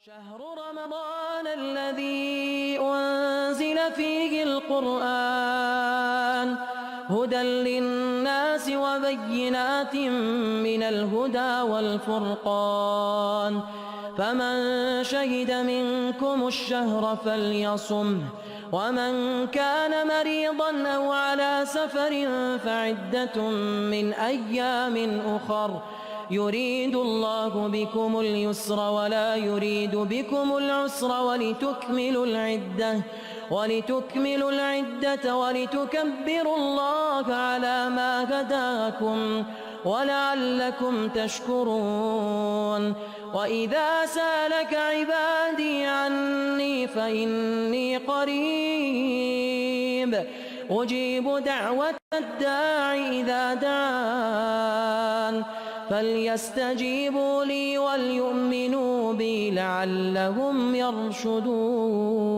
شهر رمضان الذي أنزل فيه القرآن هدى للناس وبينات من الهدى والفرقان فمن شهد منكم الشهر فليصمه ومن كان مريضا أو على سفر فعدة من أيام أخر يريد الله بكم اليسر ولا يريد بكم العسر ولتكملوا العدة ولتكبروا الله على ما هداكم ولعلكم تشكرون. وإذا سألك عبادي عني فإني قريب أجيب دعوة الداع إذا دعان فليستجيبوا لي وليؤمنوا بي لعلهم يرشدون.